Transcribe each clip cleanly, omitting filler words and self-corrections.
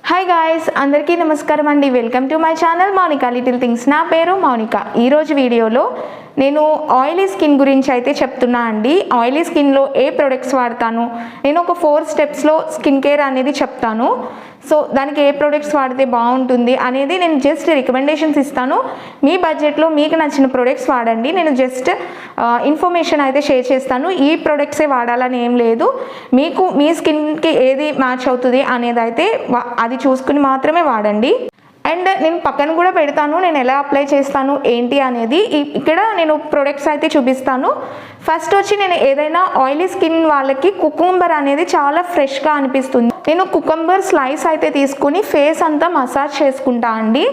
Hi guys, అందరికీ నమస్కారం అండి. Welcome to my channel Mounika little things. నా పేరు మౌనిక. ఈరోజు వీడియోలో నేను ఆయిలీ స్కిన్ గురించి అయితే చెప్తున్నా అండి. ఆయిలీ స్కిన్లో ఏ ప్రొడక్ట్స్ వాడతాను, నేను ఒక 4 స్టెప్స్లో స్కిన్ కేర్ అనేది చెప్తాను. సో దానికి ఏ ప్రొడక్ట్స్ వాడితే బాగుంటుంది అనేది నేను జస్ట్ రికమెండేషన్స్ ఇస్తాను. మీ బడ్జెట్లో మీకు నచ్చిన ప్రొడక్ట్స్ వాడండి. నేను జస్ట్ ఇన్ఫర్మేషన్ అయితే షేర్ చేస్తాను. ఈ ప్రొడక్ట్సే వాడాలని ఏం లేదు. మీకు మీ స్కిన్కి ఏది మ్యాచ్ అవుతుంది అనేది అయితే అది చూసుకుని మాత్రమే వాడండి. అండ్ నేను పక్కన కూడా పెడతాను నేను ఎలా అప్లై చేస్తాను ఏంటి అనేది. ఇక్కడ నేను ప్రొడక్ట్స్ అయితే చూపిస్తాను. ఫస్ట్ వచ్చి నేను ఏదైనా ఆయిలీ స్కిన్ వాళ్ళకి కుకుంబర్ అనేది చాలా ఫ్రెష్గా అనిపిస్తుంది. నేను కుకుంబర్ స్లైస్ అయితే తీసుకుని ఫేస్ అంతా మసాజ్ చేసుకుంటా అండి.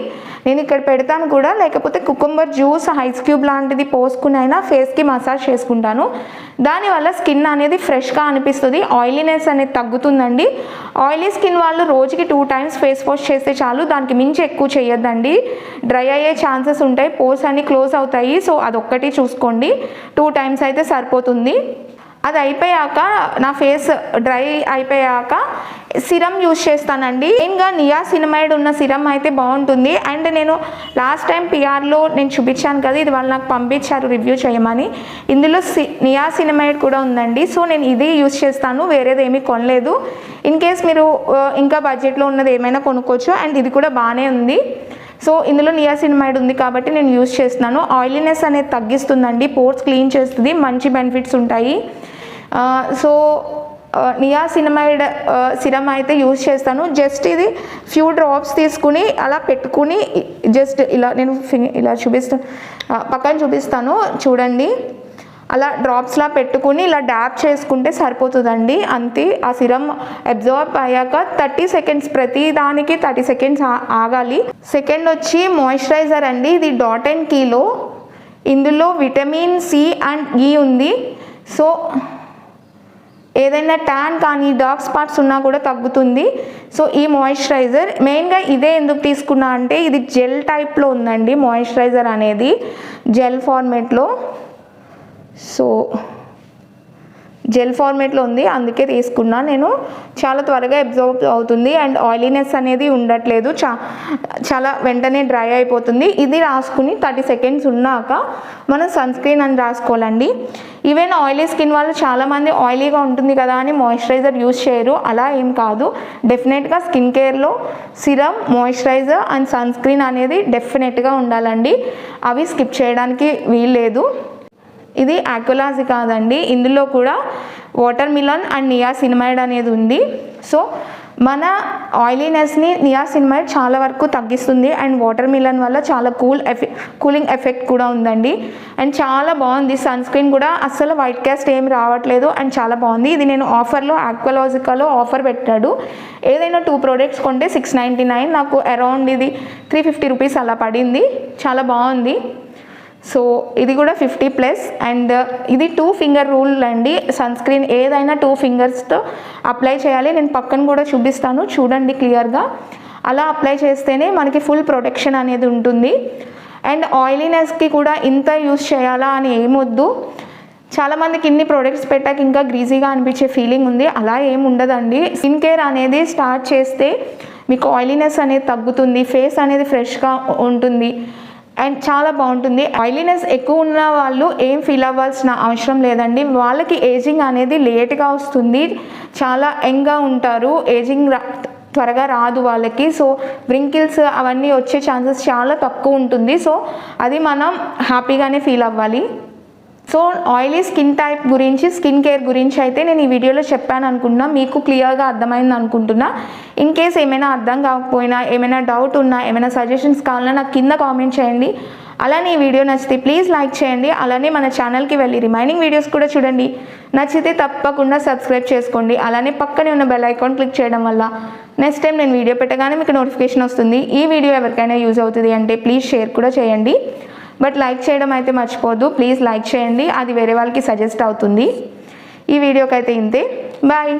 నేను ఇక్కడ పెడతాను కూడా, లేకపోతే కుకుంబర్ జ్యూస్ ఐస్ క్యూబ్ లాంటిది పోసుకుని అయినా ఫేస్కి మసాజ్ చేసుకుంటాను. దానివల్ల స్కిన్ అనేది ఫ్రెష్గా అనిపిస్తుంది, ఆయిలీనెస్ అనేది తగ్గుతుందండి. ఆయిలీ స్కిన్ వాళ్ళు రోజుకి 2 టైమ్స్ ఫేస్ వాష్ చేస్తే చాలు, దానికి మించి ఎక్కువ చేయొద్దండి. డ్రై అయ్యే ఛాన్సెస్ ఉంటాయి, పోర్స్ అన్ని క్లోజ్ అవుతాయి. సో అదొక్కటి చూసుకోండి, 2 టైమ్స్ అయితే సరిపోతుంది. అది అయిపోయాక నా ఫేస్ డ్రై అయిపోయాక సిరం యూజ్ చేస్తానండి. మెయిన్గా నియాసినమైడ్ ఉన్న సిరం అయితే బాగుంటుంది. అండ్ నేను లాస్ట్ టైం పిఆర్లో నేను చూపించాను కదా, ఇది వాళ్ళు నాకు పంపించారు రివ్యూ చేయమని. ఇందులో నియాసినమైడ్ కూడా ఉందండి. సో నేను ఇది యూజ్ చేస్తాను, వేరేది ఏమీ కొనలేదు. ఇన్ కేస్ మీరు ఇంకా బడ్జెట్లో ఉన్నది ఏమైనా కొనుక్కోవచ్చు. అండ్ ఇది కూడా బాగానే ఉంది. సో ఇందులో నియాసినమైడ్ ఉంది కాబట్టి నేను యూజ్ చేస్తున్నాను. ఆయిలీనెస్ అనేది తగ్గిస్తుందండి, పోర్స్ క్లీన్ చేస్తుంది, మంచి బెనిఫిట్స్ ఉంటాయి. సో నియాసినమైడ్ సిరం అయితే యూజ్ చేస్తాను. జస్ట్ ఇది ఫ్యూ డ్రాప్స్ తీసుకుని అలా పెట్టుకుని జస్ట్ ఇలా నేను ఇలా చూపిస్తాను, పక్కన చూపిస్తాను చూడండి. అలా డ్రాప్స్లా పెట్టుకుని ఇలా డ్యాప్ చేసుకుంటే సరిపోతుందండి, అంతే. ఆ సిరం అబ్జర్వ్ అయ్యాక 30 సెకండ్స్, ప్రతి దానికి 30 సెకండ్స్ ఆగాలి. సెకండ్ వచ్చి మాయిశ్చరైజర్ అండి. ఇది డాట్ అండ్ కీలో, ఇందులో విటమిన్ సి అండ్ ఈ ఉంది. సో ఏదైనా ట్యాన్ కానీ డార్క్ స్పాట్స్ ఉన్నా కూడా తగ్గుతుంది. సో ఈ మాయిశ్చరైజర్ మెయిన్గా ఇదే ఎందుకు తీసుకున్నా అంటే ఇది జెల్ టైప్లో ఉందండి మాయిశ్చరైజర్ అనేది, జెల్ ఫార్మేట్లో. సో జెల్ ఫార్మేట్లో ఉంది, అందుకే తీసుకున్నా నేను. చాలా త్వరగా అబ్జర్వ్ అవుతుంది అండ్ ఆయిలీనెస్ అనేది ఉండట్లేదు, చాలా వెంటనే డ్రై అయిపోతుంది. ఇది రాసుకుని 30 సెకండ్స్ ఉన్నాక మనం సన్ స్క్రీన్ అని రాసుకోవాలండి. ఈవెన్ ఆయిలీ స్కిన్ వాళ్ళు చాలామంది ఆయిలీగా ఉంటుంది కదా అని మాయిశ్చరైజర్ యూజ్ చేయరు, అలా ఏం కాదు. డెఫినెట్గా స్కిన్ కేర్లో serum, moisturiser and sunscreen అనేది డెఫినెట్గా ఉండాలండి. అవి స్కిప్ చేయడానికి వీల్లేదు. ఇది ఆక్యులాజీ కాదండి, ఇందులో కూడా వాటర్ మిలన్ అండ్ నియాసినమైడ్ అనేది ఉంది. సో మన ఆయిలీనెస్ని నియాసినమైడ్ చాలా వరకు తగ్గిస్తుంది. అండ్ వాటర్ మిలన్ వల్ల చాలా కూలింగ్ ఎఫెక్ట్ కూడా ఉందండి. అండ్ చాలా బాగుంది. సన్ స్క్రీన్ కూడా అస్సలు వైట్ కాస్ట్ ఏం రావట్లేదు అండ్ చాలా బాగుంది. ఇది నేను ఆఫర్లో ఆక్వాలాజికాలో ఆఫర్ పెట్టాడు. ఏదైనా 2 ప్రోడక్ట్స్ కొంటే 699, నాకు అరౌండ్ ఇది 350 రూపీస్ అలా పడింది. చాలా బాగుంది. సో ఇది కూడా 50+. అండ్ ఇది 2 ఫింగర్ రూల్ అండి. సన్ స్క్రీన్ ఏదైనా 2 ఫింగర్స్తో అప్లై చేయాలి. నేను పక్కన కూడా చూపిస్తాను చూడండి క్లియర్గా. అలా అప్లై చేస్తేనే మనకి ఫుల్ ప్రొటెక్షన్ అనేది ఉంటుంది. అండ్ ఆయిలీనెస్కి కూడా ఇంత యూస్ చేయాలా అని ఏమొద్దు. చాలామందికి ఇన్ని ప్రోడక్ట్స్ పెట్టాక ఇంకా గ్రీజీగా అనిపించే ఫీలింగ్ ఉంది, అలా ఏమి ఉండదండి. స్కిన్ కేర్ అనేది స్టార్ట్ చేస్తే మీకు ఆయిలీనెస్ అనేది తగ్గుతుంది, ఫేస్ అనేది ఫ్రెష్గా ఉంటుంది అండ్ చాలా బాగుంటుంది. ఆయిలీనెస్ ఎక్కువ ఉన్న వాళ్ళు ఏం ఫీల్ అవ్వాల్సిన అవసరం లేదండి. వాళ్ళకి ఏజింగ్ అనేది లేట్గా వస్తుంది, చాలా యంగ్గా ఉంటారు, ఏజింగ్ త్వరగా రాదు వాళ్ళకి. సో వ్రింకిల్స్ అవన్నీ వచ్చే ఛాన్సెస్ చాలా తక్కువ ఉంటుంది. సో అది మనం హ్యాపీగానే ఫీల్ అవ్వాలి. సో ఆయిలీ స్కిన్ టైప్ గురించి, స్కిన్ కేర్ గురించి అయితే నేను ఈ వీడియోలో చెప్పాను అనుకుంటున్నా, మీకు క్లియర్గా అర్థమైంది అనుకుంటున్నా. ఇన్ కేస్ ఏమైనా అర్థం కాకపోయినా, ఏమైనా డౌట్ ఉన్నా, ఏమైనా సజెషన్స్ కావాలన్నా నాకు కింద కామెంట్ చేయండి. అలానే ఈ వీడియో నచ్చితే ప్లీజ్ లైక్ చేయండి. అలానే మన ఛానల్కి వెళ్ళి రిమైనింగ్ వీడియోస్ కూడా చూడండి. నచ్చితే తప్పకుండా సబ్స్క్రైబ్ చేసుకోండి. అలానే పక్కనే ఉన్న బెల్ ఐకాన్ క్లిక్ చేయడం వల్ల నెక్స్ట్ టైం నేను వీడియో పెట్టగానే మీకు నోటిఫికేషన్ వస్తుంది. ఈ వీడియో ఎవరికైనా యూజ్ అవుతుంది అంటే ప్లీజ్ షేర్ కూడా చేయండి. బట్ లైక్ చేయడం అయితే మర్చిపోవద్దు, ప్లీజ్ లైక్ చేయండి, అది వేరే వాళ్ళకి సజెస్ట్ అవుతుంది. ఈ వీడియోకి అయితే ఇంతే, బాయ్.